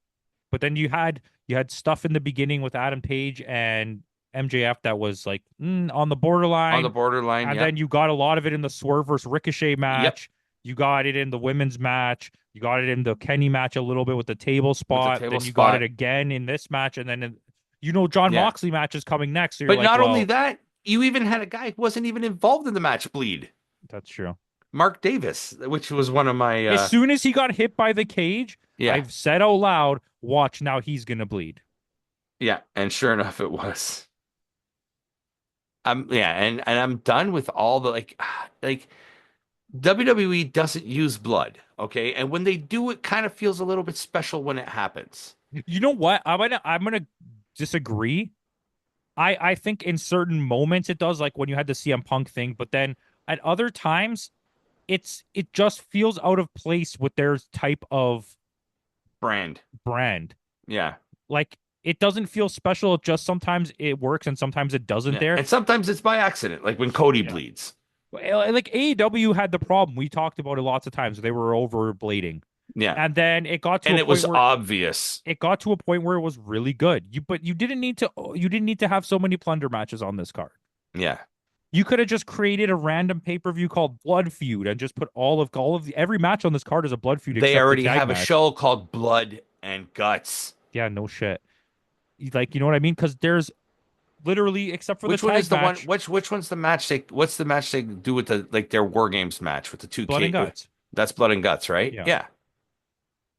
But then you had stuff in the beginning with Adam Page and MJF that was like on the on the borderline, borderline. and Yep, then you got a lot of it in the Swerve versus Ricochet yep, match. You got it in the women's match. You got it in the Kenny match a little bit with the table with the spot. table Then you got it spot. again in this match, and then John Yeah, Moxley match is coming next. So you're but like, not only well, that, you even had a guy who wasn't even involved in the match bleed. that's true. Mark Davis, which was one of my As soon as he got hit by the cage, yeah, I've said out loud, watch now he's gonna bleed. yeah, and sure enough, it was. Yeah, and I'm done with all the like WWE doesn't use blood, okay? And when they do, it kind of feels a little bit special when it happens. You know what? I'm gonna disagree. I think in certain moments it does, like when you had the CM Punk thing, but then at other times it just feels out of place with their type of Brand. brand. Yeah. Like it doesn't feel special. It just sometimes it works and sometimes it doesn't Yeah. there. And sometimes it's by accident, like when Cody Yeah. bleeds. Like AEW had the problem. We talked about it lots of times. They were overblading. Yeah. And then it got to And a it point was where obvious. it was really good. But you didn't need to have so many plunder matches on this card. Yeah. You could have just created a random pay-per-view called Blood Feud and just put every match on this card is a blood feud They except the already tag have a match. show called Blood and Guts. Yeah, no shit. Like, you know what I mean? Because there's literally, except for the Which one is tag the one match, which one's the match what's the match they do with the like their War Games match with the two Blood and K Guts. that's Blood and Guts, right? Yeah, Yeah.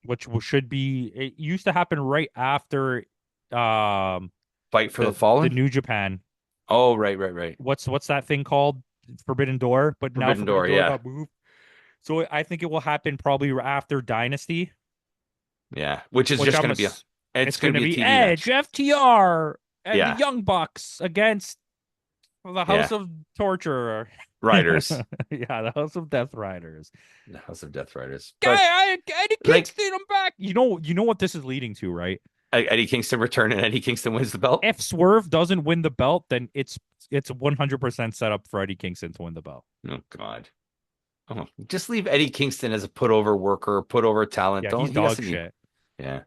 which should be. It used to happen right after um Fight for the the Fallen? New Japan. Oh, right, right, right. What's that thing called? Forbidden Door, but now Forbidden Forbidden Door, Door yeah. got moved. So I think it will happen probably after Dynasty, Yeah. Which is which just I'm gonna a, be It's It's going going to to be a be TV Edge, match. FTR, and the Yeah. Young Bucks against the Yeah. House of Torture. Yeah, Riders. the House of Death Riders. The House of Death Riders. But Eddie like Kingston, I'm back. You know what this is leading to, right? Eddie Kingston return and Eddie Kingston wins the belt. If Swerve doesn't win the belt, then it's 100% set up for Eddie Kingston to win the belt. Oh God. Oh, just leave Eddie Kingston as a put over worker, put over talent. Yeah, Don't he's he dog doesn't need. shit. Yeah.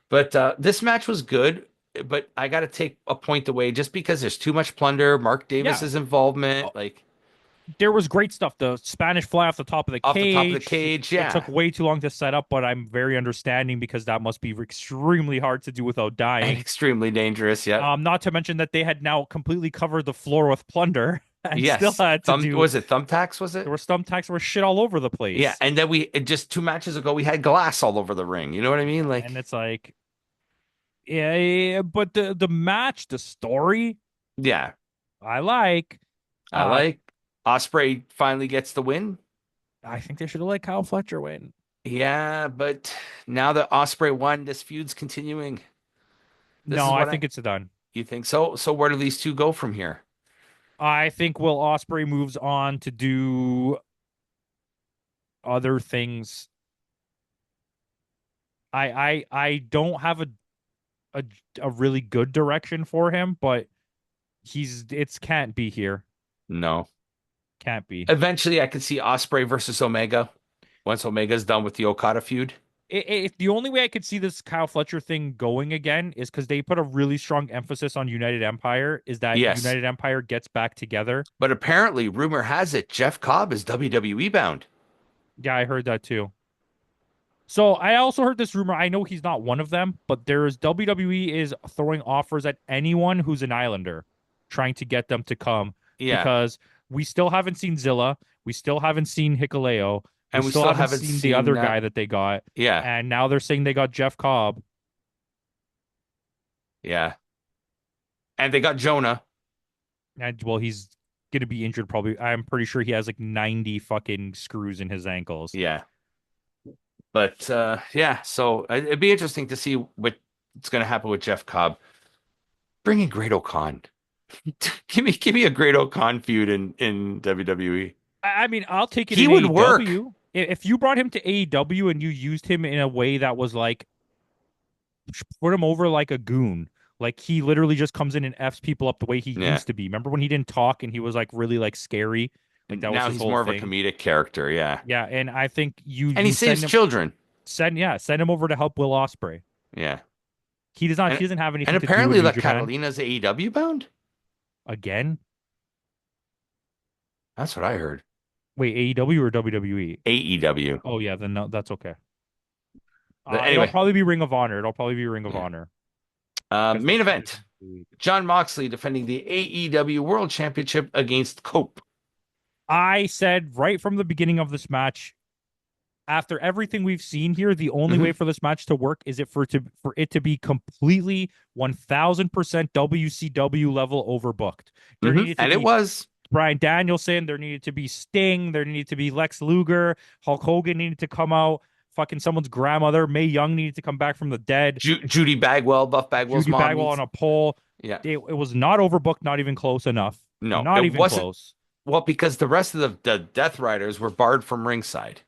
But this match was good, but I got to take a point away just because there's too much plunder, Mark Yeah, Davis's involvement, oh, like there was great stuff. The Spanish fly off the top of the off the top of the cage. cage. It took Yeah. way too long to set up, but I'm very understanding because that must be extremely hard to do without And dying. extremely dangerous. Yeah. Not to mention that they had now completely covered the floor with plunder and still Yes. had to do. Was it thumbtacks? Was There it? were thumbtacks, there were shit all over the Yeah. place, And then just 2 matches ago, we had glass all over the ring. You know what I mean? and Like, it's like, yeah, but the match, the story, yeah, I like. I Uh, like Osprey finally gets the win. I think they should have let Kyle Fletcher win. Yeah, but now that Osprey won, this feud's continuing. This No, is I what think it's done. you think so? So where do these two go from here? I think Will Ospreay moves on to do other things. I don't have a a really good direction for him, but it's can't be here. No. Can't be. Eventually, I could see Osprey versus Omega once Omega's done with the Okada feud. The only way I could see this Kyle Fletcher thing going again is because they put a really strong emphasis on United Empire, is that Yes, United Empire gets back together. but apparently, rumor has it Jeff Cobb is WWE bound. Yeah, I heard that too. So I also heard this rumor. I know he's not one of them, but there's WWE is throwing offers at anyone who's an Islander, trying to get them to come Yeah, because we still haven't seen Zilla, we still haven't seen Hikuleo, we and we still still haven't haven't seen the other seen. guy that they got, Yeah, and now they're saying they got Jeff Cobb. yeah, and they got Jonah. And well, he's gonna be injured probably. I'm pretty sure he has like 90 fucking screws in his ankles. Yeah, but yeah. So it'd be interesting to see what's going to happen with Jeff Cobb. Bring in Great O'Khan. Give me a Great O'Khan feud in WWE. I mean, I'll take it He in would work. AEW. If you brought him to AEW and you used him in a way that was like put him over like a goon. Like he literally just comes in and F's people up the way he Yeah. used to be. Remember when he didn't talk and he was like really like scary? Like that was Now his he's whole more of a thing. comedic character. Yeah, Yeah, and I think and he you saves children. send him over to help Will Ospreay. Yeah, He doesn't have anything and to do apparently with New La Japan Catalina's AEW bound. again. That's what I heard. Wait, AEW or WWE? AEW. Oh yeah, then no, that's okay. But It'll anyway, probably be Ring of Honor. It'll probably be Ring of yeah. Honor. 'Cause Main that's event: John Moxley defending the AEW World Championship against Cope. I said right from the beginning of this match, after everything we've seen here, the only way for this match to work is for it to be completely 1000% WCW level overbooked. There needed to And be it was. Bryan Danielson, there needed to be Sting, there needed to be Lex Luger, Hulk Hogan needed to come out, fucking someone's grandmother, Mae Young needed to come back from the dead, Judy Bagwell, Buff Bagwell's Judy mom. Bagwell on a pole. Yeah. It was not overbooked, not even close enough. No, Not it even wasn't. close. Well, because the rest of the Death Riders were barred from ringside.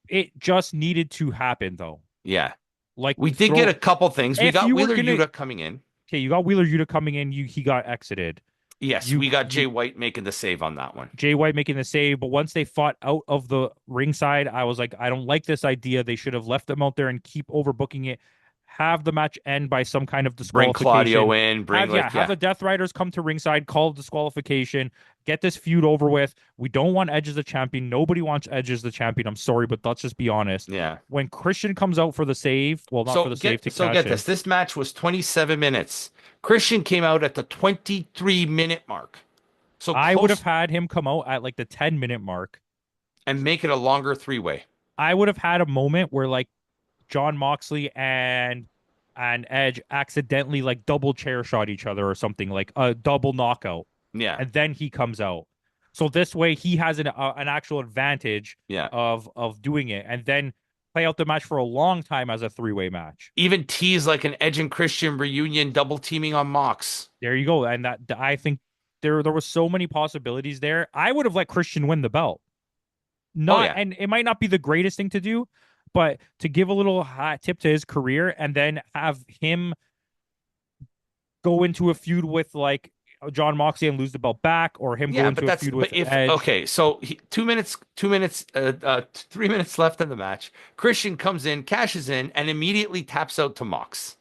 It just needed to happen though. Yeah. Like We did get a couple things. We If got you were Wheeler gonna- Yuta coming in. Okay, you got Wheeler Yuta coming in, he got exited. Yes, we got Jay White making the save on that one. Jay White making the save, but once they fought out of the ringside, I was like, I don't like this idea. They should have left them out there and keep overbooking it. Have the match end by some kind of Bring disqualification. Claudio in. Have the Death Riders come to ringside, call disqualification, get this feud over with. We don't want Edge as the champion. Nobody wants Edge as the champion. I'm sorry, but let's just be honest. Yeah. When Christian comes out for the save, well, not for the save to cash get in. this. This match was 27 minutes. Christian came out at the 23-minute mark. So I would have had him come out at like the 10-minute mark and make it a longer three-way. I would have had a moment where like John Moxley and Edge accidentally like double chair shot each other or something, like a double knockout, Yeah. and then he comes out. So this way he has an actual advantage Yeah. of doing it, and then play out the match for a long time as a three-way match. Even tease like an Edge and Christian reunion double teaming on Mox. There you go. And that I think there was so many possibilities there. I would have let Christian win the belt. Oh Not yeah. and it might not be the greatest thing to do, but to give a little hot tip to his career and then have him go into a feud with like John Moxley and lose the belt back, or him go Yeah, but into a that's feud but with if Edge. okay, so 2 minutes, 3 minutes left in the match. Christian comes in, cashes in, and immediately taps out to Mox,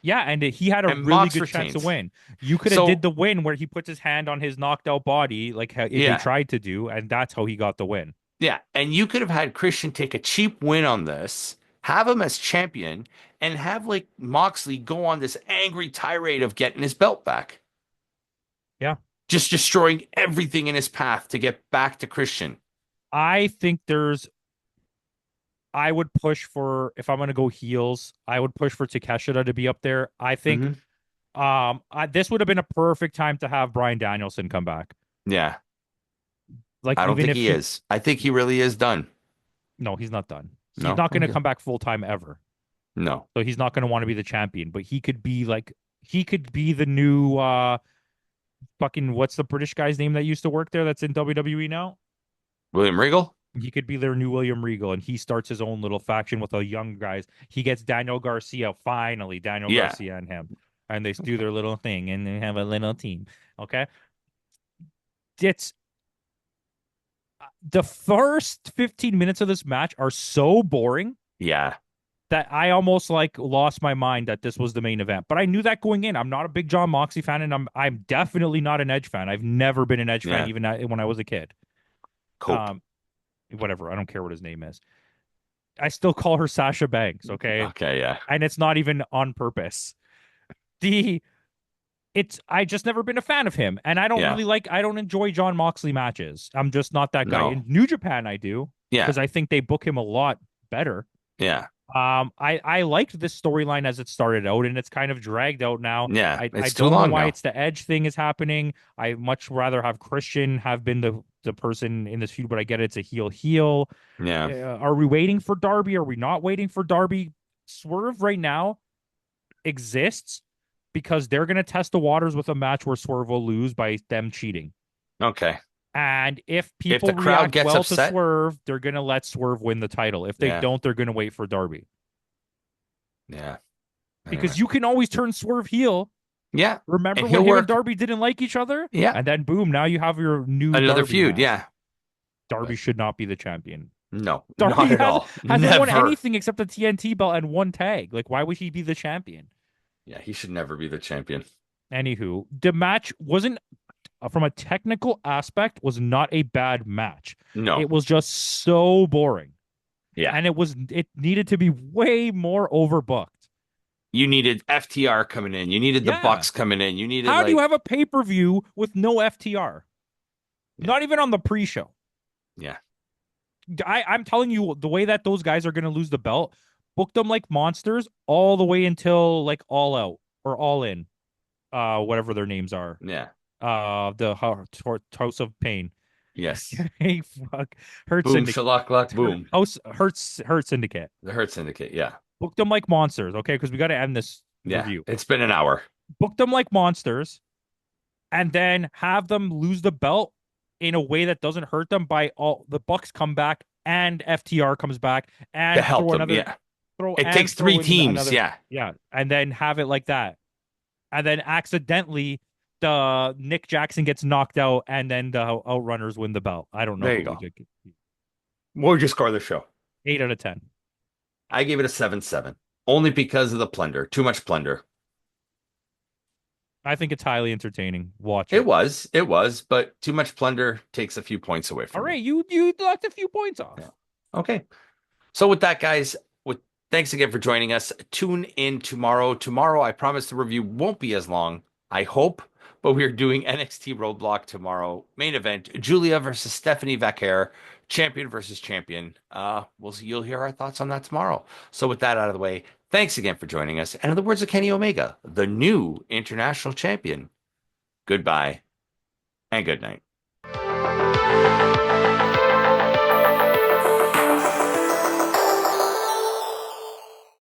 Yeah, and he had a and really Mox good chance to retains. win. You could have did So the win where he puts his hand on his knocked out body, like how they yeah, tried to do, and that's how he got the win. yeah, and you could have had Christian take a cheap win on this, have him as champion, and have like Moxley go on this angry tirade of getting his belt back, Yeah. just destroying everything in his path to get back to Christian. I think I would push for, if I'm gonna go heels, I would push for Takeshita to be up there. I think Hmm. this would have been a perfect time to have Bryan Danielson come back. Yeah, Like I don't even think if he he is. I think he really is done. no, he's not done. He's No, not gonna okay, come back full time ever. no. So he's not gonna want to be the champion, but he could be the new fucking what's the British guy's name that used to work there that's in WWE now? William Regal? He could be their new William Regal, and he starts his own little faction with the young guys. He gets Daniel Garcia, finally, Daniel Yeah. Garcia and him, and they do their little thing, and they have a little team. Okay, it's the first 15 minutes of this match are so boring Yeah. that I almost like lost my mind that this was the main event. But I knew that going in. I'm not a big John Moxley fan, and I'm definitely not an Edge fan. I've never been an Edge fan, Yeah. even when I was a kid. Cope. Um, whatever. I don't care what his name is. I still call her Sasha Banks, okay? Okay, yeah. And it's not even on purpose. The it's I just never been a fan of him, and Yeah. I don't enjoy John Moxley matches. I'm just not that guy. No. In New Japan, I do Yeah. because I think they book him a lot better. Yeah. I liked this storyline as it started out, and it's kind of dragged out now. Yeah. I It's too don't know long why now. it's the Edge thing is happening. I much rather have Christian have been the person in this feud, but I get it's a heel. Yeah. Are we waiting for Darby? Are we not waiting for Darby? Swerve right now exists because they're going to test the waters with a match where Swerve will lose by them cheating. Okay. And if If people the crowd react gets well to upset, Swerve, they're going to let Swerve win the title. If they yeah. don't, they're going to wait for Darby. Yeah. Anyway. Because you can always turn Swerve heel. Yeah. Remember And when he'll him and work. Darby didn't like each other? Yeah. And then boom, now you have your new Another Darby feud. match. Yeah. Darby should not be the champion. No. Darby Not at all. hasn't won Never. anything except the TNT belt and one tag. Like, why would he be the champion? Yeah, he should never be the champion. Anywho, the match wasn't from a technical aspect was not a bad match. No. It was just so boring. Yeah. And it needed to be way more overbooked. You needed FTR coming in. You needed the Yeah. Bucks coming in. You needed How do you like have a pay-per-view with no FTR? Yeah. Not even on the pre-show. Yeah. I'm telling you, the way that those guys are going to lose the belt, book them like monsters all the way until like All Out or All In, whatever their names are. Yeah. The House of Pain. Yes. Hey, fuck, Hurt Boom, Syndicate. shalak, luck, boom. Hurt Syndicate. The Hurt Syndicate. Yeah. Book them like monsters, okay? Because we got to end this Yeah. review. It's been an hour. Book them like monsters, and then have them lose the belt in a way that doesn't hurt them by all the Bucks come back and FTR comes back and To help throw them. another Yeah. throw It and takes throw three in teams. another- Yeah. Yeah, and then have it like that. And then accidentally the Nick Jackson gets knocked out and then the Outrunners win the belt. I don't know. There you go. What would you score the show? 8 out of 10. I gave it a 7-7. Only because of the plunder. Too much plunder. I think it's highly entertaining. Watch It was, but too much plunder takes a few points away from All right, me. you knocked a few points off. Yeah. Okay. So with that, guys, thanks again for joining us. Tune in tomorrow. Tomorrow, I promise the review won't be as long, I hope, but we're doing NXT Roadblock tomorrow. Main event, Julia versus Stephanie Vaquer, champion versus champion. We'll see. You'll hear our thoughts on that tomorrow. So with that out of the way, thanks again for joining us. And in the words of Kenny Omega, the new international champion, goodbye and good night.